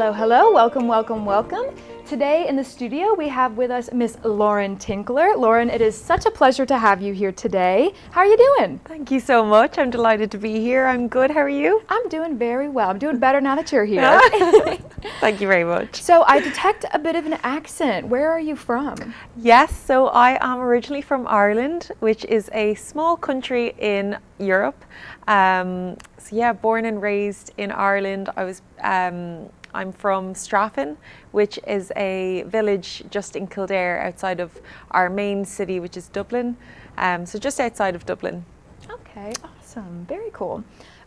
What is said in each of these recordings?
Hello, hello, welcome, welcome, welcome. Today in the studio we have with us Miss Lauren Tinkler. Lauren, it is such a pleasure to have you here today. How are you doing? Thank you so much. I'm delighted to be here. I'm good. How are you? I'm doing very well. I'm doing better now that you're here. Thank you very much. So I detect a bit of an accent. Where are you from? Yes, so I am originally from Ireland, which is a small country in Europe. Born and raised in Ireland. I'm from Straffan, which is a village just in Kildare outside of our main city, which is Dublin. So just outside of Dublin. Okay, awesome. Very cool.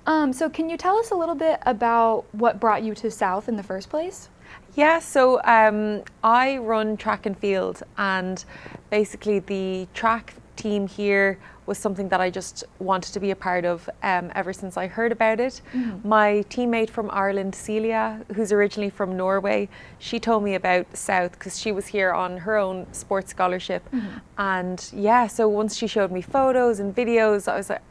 So can you tell us a little bit about what brought you to South in the first place? Yeah, so I run track and field, and basically the track team here was something that I just wanted to be a part of ever since I heard about it. Mm-hmm. My teammate from Ireland, Celia, who's originally from Norway, she told me about South because she was here on her own sports scholarship. Mm-hmm. And yeah, so once she showed me photos and videos,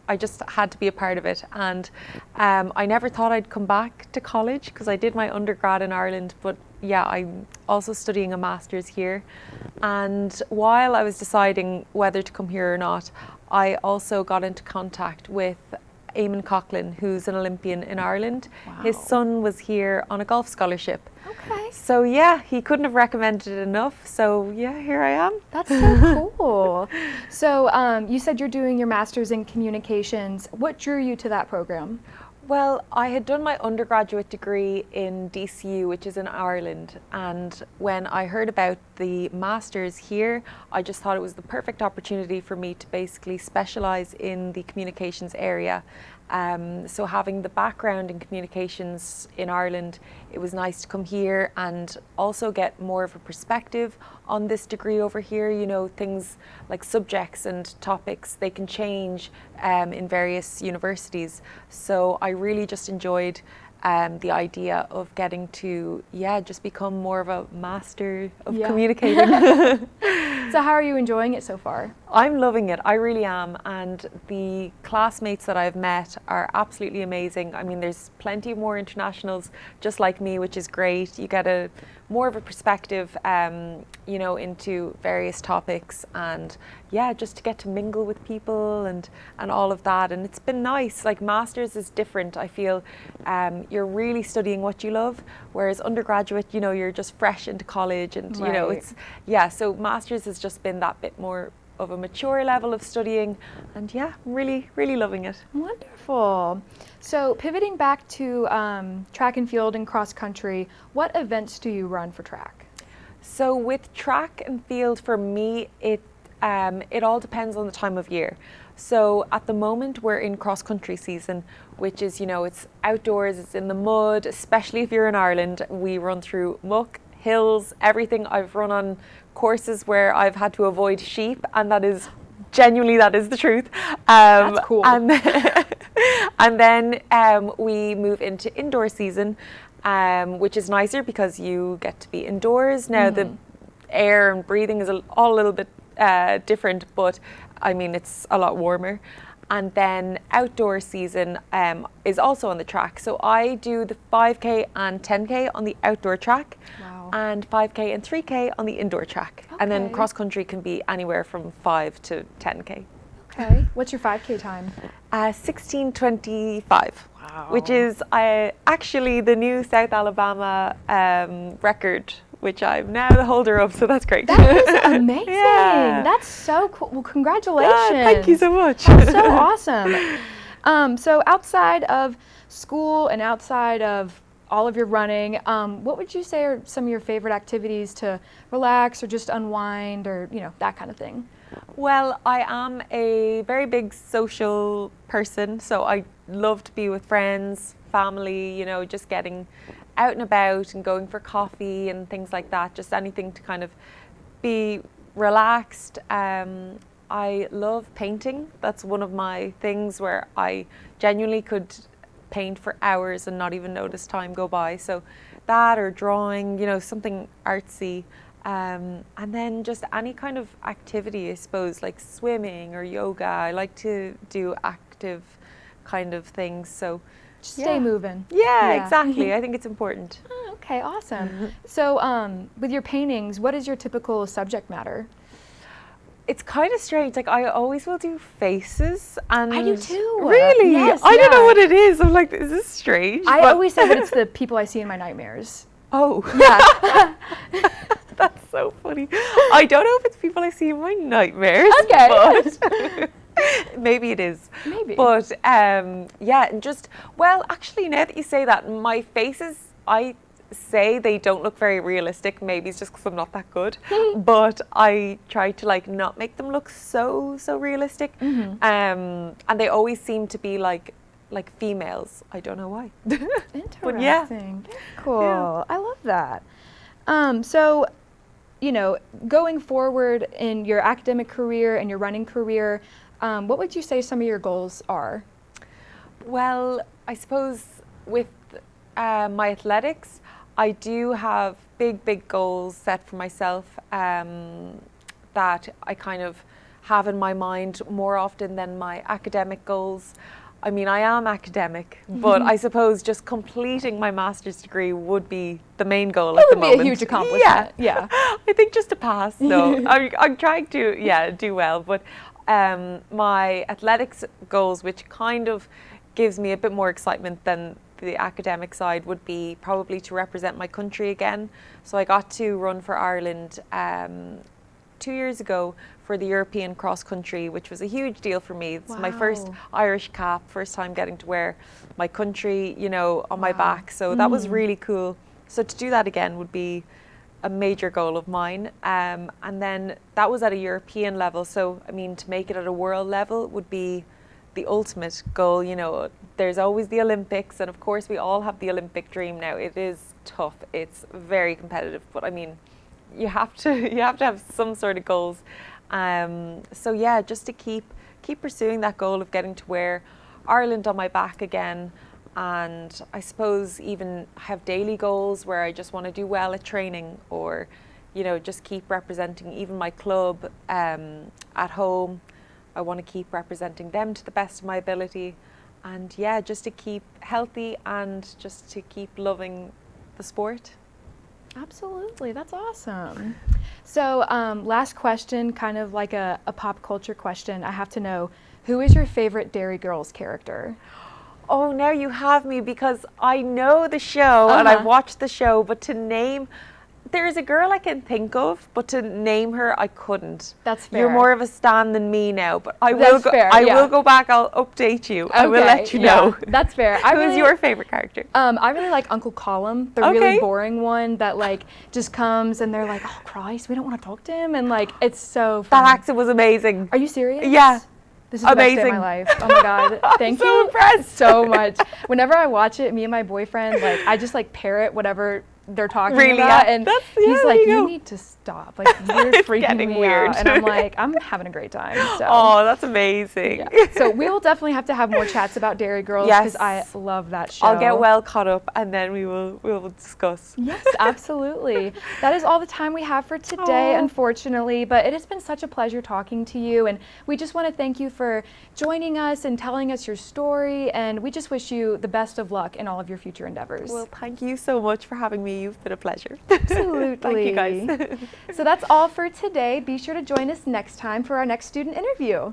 I just had to be a part of it. And I never thought I'd come back to college because I did my undergrad in Ireland, but yeah, I'm also studying a master's here. And while I was deciding whether to come here or not, I also got into contact with Eamon Coughlin, who's an Olympian in Ireland. Wow. His son was here on a golf scholarship. Okay. So yeah, he couldn't have recommended it enough. So yeah, here I am. That's so cool. So you said you're doing your master's in communications. What drew you to that program? Well, I had done my undergraduate degree in DCU, which is in Ireland, and when I heard about the masters here, I just thought it was the perfect opportunity for me to basically specialise in the communications area. So having the background in communications in Ireland, it was nice to come here and also get more of a perspective on this degree over here. You know, things like subjects and topics, they can change in various universities. So I really just enjoyed the idea of getting to, just become more of a master of communicating. So how are you enjoying it so far? I'm loving it. I really am. And the classmates that I've met are absolutely amazing. I mean, there's plenty more internationals just like me, which is great. You get more of a perspective, into various topics, and just to get to mingle with people and all of that. And it's been nice. Like, masters is different. I feel you're really studying what you love, whereas undergraduate, you're just fresh into college, and right. So masters has just been that bit more of a mature level of studying, and I'm really, really loving it. Wonderful. So pivoting back to track and field and cross country, what events do you run for track? So with track and field, for me, it all depends on the time of year. So at the moment we're in cross country season, which is, it's outdoors, it's in the mud, especially if you're in Ireland. We run through muck, hills, everything. I've run on courses where I've had to avoid sheep, and that is the truth. That's cool. And then we move into indoor season, which is nicer because you get to be indoors. Now the air and breathing is all a little bit different, but I mean, it's a lot warmer. And then outdoor season is also on the track. So I do the 5K and 10K on the outdoor track. Wow. And 5K and 3K on the indoor track. Okay. And then cross country can be anywhere from 5 to 10K. Okay. What's your 5K time? 16:25. Wow. Which is actually the new South Alabama record, which I'm now the holder of, so that's great. That is amazing. Yeah. That's so cool. Well, congratulations. Thank you so much. That's so awesome. So outside of school and outside of all of your running, what would you say are some of your favorite activities to relax or just unwind, or that kind of thing? Well, I am a very big social person, so I love to be with friends, family, just getting out and about and going for coffee and things like that, just anything to kind of be relaxed. I love painting. That's one of my things where I genuinely could paint for hours and not even notice time go by. So that, or drawing, something artsy. And then just any kind of activity, I suppose, like swimming or yoga. I like to do active kind of things. So stay moving. Yeah, exactly. I think it's important. Oh, okay, awesome. So with your paintings, what is your typical subject matter? It's kind of strange. Like, I always will do faces, and I do too. Really? Yes, I don't know yeah. what it is. I'm like, is this strange? I But- always say that it's the people I see in my nightmares. Oh, Yeah. that's so funny. I don't know if it's people I see in my nightmares. Okay. But maybe it is. Maybe. But yeah, and just, well, actually, now that you say that, my faces, I say they don't look very realistic. Maybe it's just because I'm not that good. But I try to like not make them look so realistic. And they always seem to be like females. I don't know why. Interesting. But yeah. Very cool. Yeah. I love that. So, you know, going forward in your academic career and your running career, what would you say some of your goals are? Well, I suppose with my athletics, I do have big goals set for myself that I kind of have in my mind more often than my academic goals. I mean, I am academic, but I suppose just completing my master's degree would be the main goal at the moment. It would be a huge accomplishment. Yeah. I think just to pass, no. I'm trying to, do well, but my athletics goals, which kind of gives me a bit more excitement than the academic side, would be probably to represent my country again. So I got to run for Ireland 2 years ago for the European cross country, which was a huge deal for me. It's my first Irish cap, first time getting to wear my country, you know, on my back. So that was really cool. So to do that again would be a major goal of mine. And then that was at a European level. So, I mean, to make it at a world level would be the ultimate goal. You know, there's always the Olympics, and of course we all have the Olympic dream now. It is tough. It's very competitive, but I mean, you have to have some sort of goals. So yeah, just to keep pursuing that goal of getting to wear Ireland on my back again. And I suppose even have daily goals where I just want to do well at training, or, you know, just keep representing even my club at home. I want to keep representing them to the best of my ability. And yeah, just to keep healthy and just to keep loving the sport. Absolutely, that's awesome. So last question, kind of like a pop culture question. I have to know, who is your favorite Dairy Girls character? Oh, now you have me, because I know the show and I've watched the show, but to name, there's a girl I can think of, but to name her, I couldn't. That's fair. You're more of a stan than me now, but I That's will go. fair, I yeah. will go back. I'll update you. I will Okay, let you yeah, know. that's fair. Who's your favorite character? I really like Uncle Colum, the really boring one that like just comes and they're like, oh Christ, we don't want to talk to him, and like it's so That funny. accent was amazing. Are you serious? Yeah. This is the best day of Amazing. my life. Oh my God. Thank so you impressed. so much. Whenever I watch it, me and my boyfriend, like I just like parrot whatever they're talking Really, about, yeah. and That's- he's yeah, like, there you you go." need to stop. Like you're It's freaking getting me weird. out. And I'm like, I'm having a great time. So Oh, that's amazing. yeah. So we will definitely have to have more chats about Dairy Girls, because Yes. I love that show. I'll get well caught up, and then we will discuss. Yes, absolutely. That is all the time we have for today, Aw. unfortunately, but it has been such a pleasure talking to you, and we just want to thank you for joining us and telling us your story, and we just wish you the best of luck in all of your future endeavors. Well, thank you so much for having me. You've been a pleasure. Absolutely. Thank you, guys. So that's all for today. Be sure to join us next time for our next student interview.